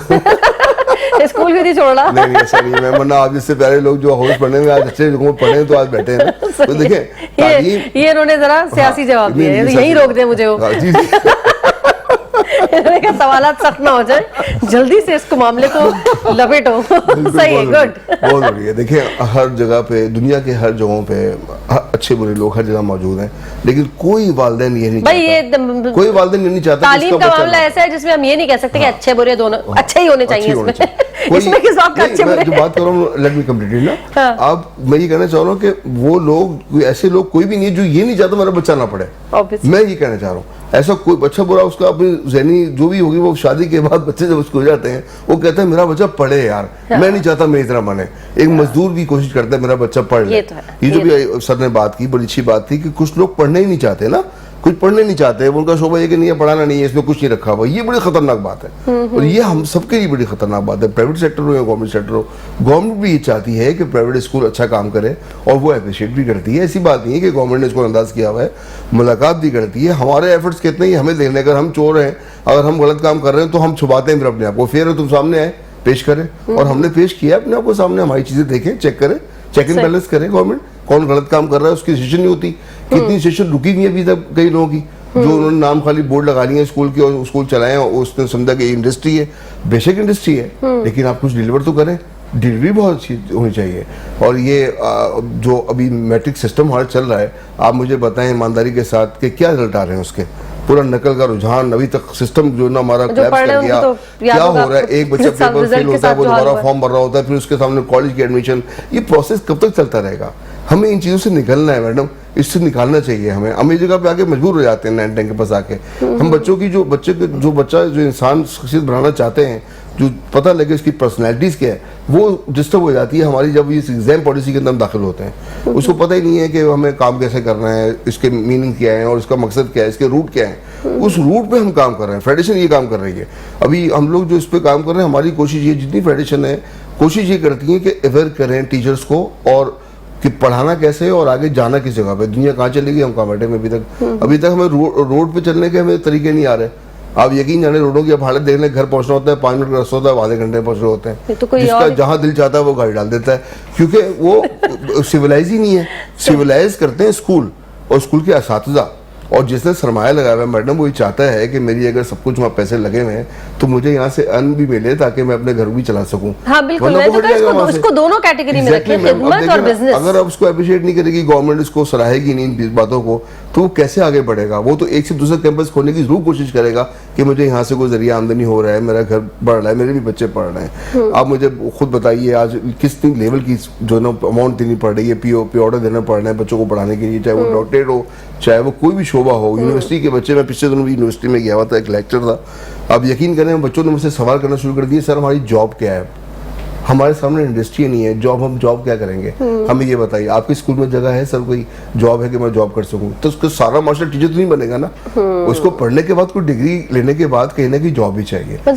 اسکول بھی نہیں چھوڑ رہا. نہیں ایسا نہیں ہے, ورنہ آپ جس سے پہلے لوگ جو ہاؤس پڑھنے میں آج اچھے جگہوں میں پڑھے ہیں تو آج بیٹھے ہیں. تو دیکھیں یہ انہوں نے ذرا سیاسی جواب دیا ہے, یہیں روک دیں مجھے. وہ سوالات سخت نہ ہو جائیں, جلدی سے اس کو معاملے کو لپیٹو. صحیح ہے, گڈ, بہت بڑھیا. دیکھیں ہر جگہ پہ دنیا کے ہر جگہوں پہ اچھے برے لوگ ہر جگہ موجود ہیں, لیکن کوئی والدین یہ نہیں چاہتا, کوئی والدین یہ نہیں چاہتا. تعلیم کا معاملہ ایسا ہے جس میں ہم یہ نہیں کہہ سکتے کہ اچھے برے دونوں اچھے ہی ہونے چاہیے. اس میں کس بات کا اچھے برے, جو بات کر رہا ہوں لیٹ می کمپلیٹ نا, اب میں یہ کہنا چاہ رہا ہوں کہ وہ لوگ ایسے لوگ کوئی بھی نہیں جو یہ نہیں چاہتا میرا بچہ نہ پڑھے. میں یہ کہنا چاہ رہا ہوں ایسا کوئی اچھا برا اس کا اپنی ذہنی جو بھی ہوگی, وہ شادی کے بعد بچے جب اس کو ہو جاتے ہیں وہ کہتے ہیں میرا بچہ پڑھے یار, میں نہیں چاہتا میری طرح بنے. ایک مزدور بھی کوشش کرتا ہے میرا بچہ پڑھ لے. یہ جو بھی سر نے بات کی بڑی اچھی بات تھی کہ کچھ لوگ پڑھنے ہی نہیں چاہتے نا, کچھ پڑھنے نہیں چاہتے, ان کا شعبہ یہ کہ نہیں ہے پڑھانا نہیں ہے, اس میں کچھ نہیں رکھا ہوا. یہ بڑی خطرناک بات ہے اور یہ ہم سب کے لیے بڑی خطرناک بات ہے, پرائیویٹ سیکٹر ہو یا گورنمنٹ سیکٹر ہو. گورنمنٹ بھی یہ چاہتی ہے کہ پرائیویٹ اسکول اچھا کام کرے اور وہ اپریشیٹ بھی کرتی ہے. ایسی بات نہیں ہے کہ گورنمنٹ نے اس کو انداز کیا ہوا ہے, ملاقات بھی کرتی ہے. ہمارے ایفرٹس کتنے ہی ہمیں دیکھنے, اگر ہم چور ہیں, اگر ہم غلط کام کر رہے ہیں تو ہم چھپاتے ہیں پھر اپنے آپ کو. پھر تم سامنے آئے پیش کریں, اور ہم نے پیش کیا اپنے آپ کو سامنے, ہماری چیزیں دیکھیں, چیک کریں, چیک اینڈ بیلنس کریں. گورنمنٹ کون غلط کام کر رہا ہے اس کی ڈیسیژن نہیں ہوتی. کتنی سیشن رکی ہوئی ہے ابھی تک کئی لوگوں کی جو انہوں نے نام خالی بورڈ لگا لیے اسکول کے اور اسکول چلائے ہیں, اس نے سمجھا کہ انڈسٹری ہے. بے شک انڈسٹری ہے لیکن آپ کچھ ڈیلیور تو کریں, ڈیلیوری بہت اچھی ہونی چاہیے. اور یہ جو ابھی میٹرک سسٹم ہمارا چل رہا ہے, آپ مجھے بتائیں ایمانداری کے ساتھ کہ کیا رزلٹ آ رہے ہیں اس کے. پورا نقل کا رجحان ابھی تک سسٹم جو نا ہمارا کلیپس کر گیا. کیا ہو رہا ہے, ایک بچہ پیپر فیل ہوتا ہے, وہ دوبارہ فارم بھر رہا ہوتا ہے, پھر اس کے سامنے کالج کی ایڈمیشن. یہ پروسیس کب تک چلتا رہے گا؟ ہمیں ان چیزوں سے نکلنا ہے میڈم, اس سے نکالنا چاہیے ہمیں. ہم اس جگہ پہ آ کے مجبور ہو جاتے ہیں 9-10 کے پاس آ کے. ہم بچوں کی جو انسان شخصیت بنانا چاہتے ہیں, جو پتہ لگے اس کی پرسنالٹیز کیا ہے, وہ ڈسٹرب ہو جاتی ہے ہماری جب اس ایگزام پالیسی کے اندر ہم داخل ہوتے ہیں. اس کو پتہ ہی نہیں ہے کہ ہمیں کام کیسے کرنا ہے, اس کے میننگ کیا ہے اور اس کا مقصد کیا ہے, اس کے روٹ کیا ہے. اس روٹ پہ ہم کام کر رہے ہیں. فیڈریشن یہ کام کر رہی ہے. ابھی ہم لوگ جو اس پہ کام کر رہے ہیں, ہماری کوشش یہ, جتنی فیڈریشن ہے کوشش یہ کرتی ہے کہ اویئر کریں ٹیچرز کو, اور کہ پڑھانا کیسے ہے اور آگے جانا کس جگہ پہ, دنیا کہاں چلے گی, ہم کہاں بیٹھے ہیں ابھی تک ہمیں روڈ پہ چلنے کے ہمیں طریقے نہیں آ رہے. آپ یقین جانے روڈوں کی حالت دیکھ لیں, گھر پہنچنا ہوتا ہے 5 منٹ کا رستہ ہوتا ہے, آدھے گھنٹے میں پہنچنے ہوتے ہیں, جس کا جہاں دل چاہتا ہے وہ گاڑی ڈال دیتا ہے, کیونکہ وہ سویلائز ہی نہیں ہے. سویلائز کرتے ہیں اسکول اور اسکول کے اساتذہ, اور جس نے سرمایہ لگایا ہوا ہے میڈم وہی چاہتا ہے کہ میری اگر سب کچھ وہاں پیسے لگے ہوئے ہیں تو مجھے یہاں سے ارن بھی ملے تاکہ میں اپنے گھر بھی چلا سکوں. ہاں بالکل, میں تو اس کو دونوں کیٹیگری میں رکھیں, خدمت اور بزنس. اگر آپ اس کو اپریشیٹ نہیں کرے گی, گورنمنٹ اس کو سراہے گی نہیں ان باتوں کو, تو وہ کیسے آگے بڑھے گا؟ وہ تو ایک سے دوسرا کیمپس کھولنے کی ضرور کوشش کرے گا کہ مجھے یہاں سے کوئی ذریعہ آمدنی ہو رہا ہے, میرا گھر بڑھ رہا ہے, میرے بھی بچے پڑھ رہے ہیں. آپ مجھے خود بتائیے آج کس لیول کی جو نا اماؤنٹ دینی پڑ رہی ہے, پی آرڈر دینا پڑ رہا ہے بچوں کو پڑھانے کے لیے, چاہے وہ ڈاکٹریٹ ہو, چاہے وہ کوئی بھی شعبہ ہو. یونیورسٹی کے بچے, میں پچھلے دنوں بھی یونیورسٹی میں گیا ہوا تھا, ایک لیکچر تھا. آپ یقین کریں بچوں نے مجھ سے سوال کرنا شروع کر دیے, سر ہماری جاب کیا ہے؟ ہمارے سامنے انڈسٹری نہیں ہے, ہم جاب کیا کریں گے؟ ہمیں یہ بتائیے, آپ کے اسکول میں جگہ ہے سر کوئی جاب ہے کہ میں جاب کر سکوں؟ تو اس کا سارا معاشرہ ٹیچر تو نہیں بنے گا نا, اس کو پڑھنے کے بعد کوئی ڈگری لینے کے بعد کہیں نہ کہیں جاب بھی چاہیے. اس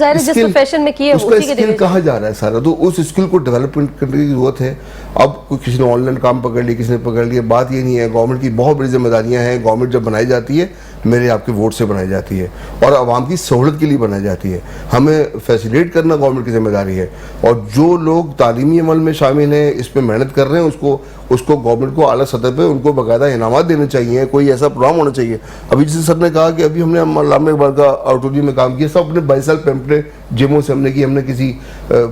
کا اسکل کہاں جا رہا ہے سارا, تو اس اسکل کو ڈیولپمنٹ کرنے کی ضرورت ہے. اب کسی نے آن لائن کام پکڑ لیا, کسی نے پکڑ لیا, بات یہ نہیں ہے. گورنمنٹ کی بہت بڑی ذمہ داریاں ہیں. گورنمنٹ جب بنائی جاتی ہے میرے آپ کے ووٹ سے بنائی جاتی ہے اور عوام کی سہولت کے لیے بنائی جاتی ہے. ہمیں فیسیلیٹ کرنا گورنمنٹ کی ذمہ داری ہے, اور جو لوگ تعلیمی عمل میں شامل ہیں, اس پہ محنت کر رہے ہیں, اس کو گورنمنٹ کو اعلیٰ سطح پہ ان کو باقاعدہ انعامات دینے چاہیے. کوئی ایسا پروگرام ہونا چاہیے. ابھی جیسے سر نے کہا کہ ابھی ہم نے علامہ اقبال کا آڈیٹوریم میں کام کیا, سب اپنے 22 سال پیمپلے جموں سے ہم نے کی. ہم نے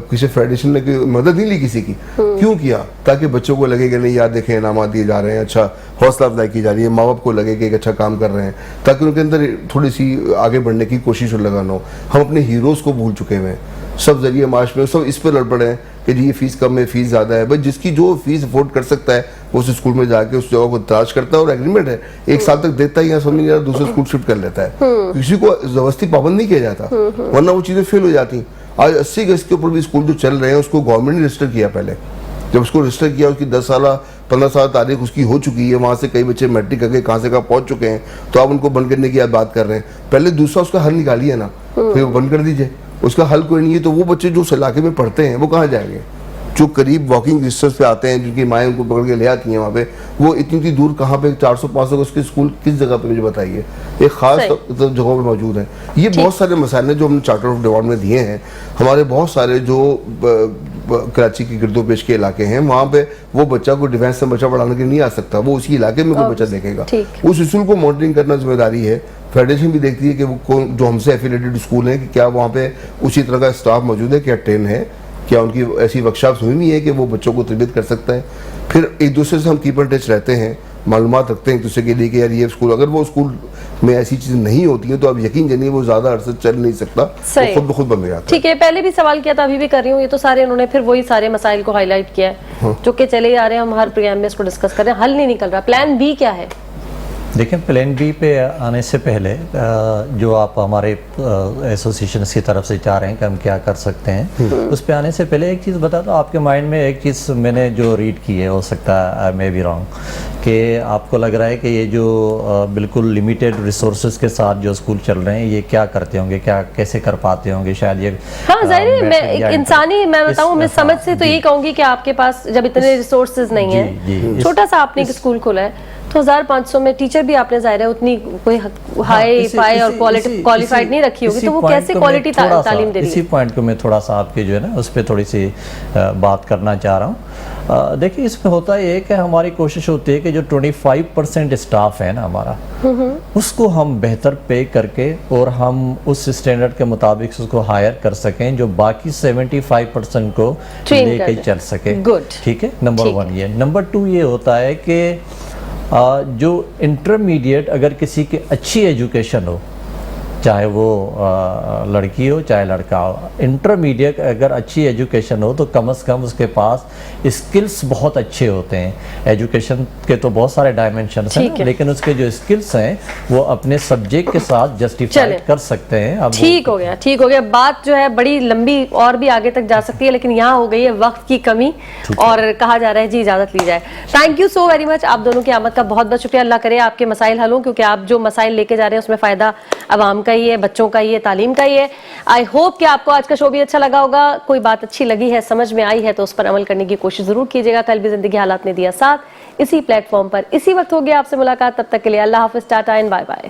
کسی فیڈریشن نے مدد نہیں لی کسی کی. کیوں کیا؟ تاکہ بچوں کو لگے کہ نہیں یار دیکھیں انعامات دیے جا رہے ہیں, اچھا حوصلہ افزائی کی جا رہی ہے, ماں باپ کو لگے کہ ایک اچھا کام کر رہے ہیں, تاکہ ان کے اندر تھوڑی سی آگے بڑھنے کی کوشش اور لگانا ہو. ہم اپنے ہیروز کو بھول چکے ہیں, سب ذریعہ معاش میں سب اس پہ لڑ پڑے ہیں کہ جی یہ فیس کم ہے, فیس زیادہ ہے. بھائی جس کی جو فیس افورڈ کر سکتا ہے وہ اس اسکول میں جا کے اس جگہ کو تلاش کرتا ہے, اور ایگریمنٹ ہے 1 سال تک دیتا ہے, یا سمجھ نہیں دوسرے اسکول شفٹ کر لیتا ہے. کسی کو زبردستی پابند نہیں کیا جاتا, ورنہ وہ چیزیں فیل ہو جاتی. آج 80 گز کے اوپر بھی اسکول جو چل رہے ہیں اس کو گورنمنٹ نے رجسٹر کیا. پہلے جب اس کو رجسٹر کیا, اس کی 10 سالہ 15 سال تاریخ اس کی ہو چکی ہے, وہاں سے کئی بچے میٹرک کر کے کہاں سے کہاں پہنچ چکے ہیں, تو آپ ان کو بند کرنے کی بات کر رہے ہیں. پہلے دوسرا اس کا حل نکالیے نا, پھر وہ بند کر دیجئے. اس کا حل کوئی نہیں ہے, تو وہ بچے جو اس علاقے میں پڑھتے ہیں وہ کہاں جائیں گے؟ جو قریب واکنگ ڈسٹینس پہ آتے ہیں, جن کی مائیں ان کو پکڑ کے لے آتی ہیں وہاں پہ, وہ اتنی دور کہاں پہ 400-500 اس کے اسکول کس جگہ پہ مجھے بتائیے, ایک خاص جگہوں پہ موجود ہیں. یہ بہت سارے مسائل ہیں جو ہم نے چارٹر آف ڈیمانڈ میں دیے ہیں. ہمارے بہت سارے جو کراچی کے گرد و پیش کے علاقے ہیں, وہاں پہ وہ بچہ کو ڈیفینس سے بچہ پڑھانے کے لیے نہیں آ سکتا, وہ اسی علاقے میں کوئی بچہ دیکھے گا. اس اسکول کو مانیٹرنگ کرنا ذمہ داری ہے. فیڈریشن بھی دیکھتی ہے کہ وہ جو ہم سے ایفیلیٹڈ اسکول ہیں کہ کیا وہاں پہ اسی طرح کا اسٹاف موجود ہے, کیا ٹرین ہے, کیا ان کی ایسی ورکشاپس ہوئی بھی ہے کہ وہ بچوں کو تربیت کر سکتا ہے. پھر ایک دوسرے سے ہم کیپ ان ٹچ رہتے ہیں, معلومات رکھتے ہیں ایک دوسرے کے لیے کہ یار یہ اسکول, اگر وہ اسکول میں ایسی چیزیں نہیں ہوتی ہیں تو آپ یقین جانیے وہ زیادہ عرصے چل نہیں سکتا, وہ خود بخود بن جاتا ہے. ٹھیک ہے, پہلے بھی سوال کیا تھا, ابھی بھی کر رہی ہوں, یہ تو سارے انہوں نے پھر وہی سارے مسائل کو ہائی لائٹ کیا ہے جو کہ چلے ہی آ رہے ہیں. ہم ہر پروگرام میں اس کو ڈسکس کر رہے ہیں, حل نہیں نکل رہا. پلان بی کیا ہے؟ دیکھیں پلان بی پہ آنے سے پہلے جو آپ ہمارے ایسوسیشنز کی طرف سے چاہ رہے ہیں کہ ہم کیا کر سکتے ہیں, اس پہ آنے سے پہلے ایک چیز بتا دو. آپ کے مائنڈ میں ایک چیز میں نے جو ریڈ کی ہے, ہو سکتا ہے مے بی رانگ, کہ آپ کو لگ رہا ہے کہ یہ جو بالکل لیمیٹڈ ریسورسز کے ساتھ جو اسکول چل رہے ہیں یہ کیا کرتے ہوں گے, کیا کیسے کر پاتے ہوں گے, شاید یہ ہاں ظاہر ہے. میں ایک انسانی میں بتاؤں, میں سمجھ سے تو یہی کہوں گی کہ آپ کے پاس جب اتنے ریسورسز نہیں ہیں, چھوٹا سا آپ نے ایک اسکول کھولا ہے تو 1500 میں ٹیچر بھی آپ نے ظاہر ہے اتنی کوئی ہائی فائی اور کوالیفائڈ نہیں رکھی ہوگی, تو وہ کیسے کوالٹی تعلیم دے رہی ہے؟ اسی پوائنٹ کو میں تھوڑا سا آپ کے جو ہے نا اس پہ تھوڑی سی بات کرنا چاہ رہا ہوں. دیکھیں اس میں ہوتا یہ کہ ہماری کوشش ہوتی ہے کہ جو 25% اسٹاف ہے نا ہمارا, اس کو ہم بہتر پے کر کے اور ہم اس اسٹینڈرڈ کے مطابق اس کو ہائر کر سکیں جو باقی 75% کو لے کے چل سکے. ٹھیک ہے, نمبر 1 یہ. نمبر 2 یہ ہوتا ہے کہ جو انٹرمیڈیٹ اگر کسی کی اچھی ایجوکیشن ہو, چاہے وہ لڑکی ہو چاہے لڑکا ہو, انٹرمیڈیٹ اگر اچھی ایجوکیشن ہو تو کم از کم اس کے پاس اسکلز بہت اچھے ہوتے ہیں. ایجوکیشن کے تو بہت سارے ڈائمنشنز ہیں, لیکن اس کے جو اسکلز ہیں وہ اپنے سبجیکٹ کے ساتھ جسٹیفائی کر سکتے ہیں. ٹھیک ہو گیا. بات جو ہے بڑی لمبی اور بھی آگے تک جا سکتی ہے, لیکن یہاں ہو گئی ہے وقت کی کمی, اور کہا جا رہا ہے جی اجازت لی جائے. Thank you so very much, آپ دونوں کی آمد کا بہت بہت شکریہ. اللہ کرے آپ کے مسائل حل ہوں, کیونکہ آپ جو مسائل لے کے جا رہے ہیں اس میں فائدہ عوام کا ہی ہے, بچوں کا ہی ہے, تعلیم کا ہی ہے. آئی ہوپ کہ آپ کو آج کا شو بھی اچھا لگا ہوگا. کوئی بات اچھی لگی ہے, سمجھ میں آئی ہے تو اس پر عمل کرنے کی کوشش ضرور کیجیے گا. کل بھی زندگی حالات نے دیا ساتھ, اسی پلیٹ فارم پر اسی وقت ہوگی آپ سے ملاقات. تب تک کے لیے اللہ حافظ, ٹاٹا اینڈ بائے بائے.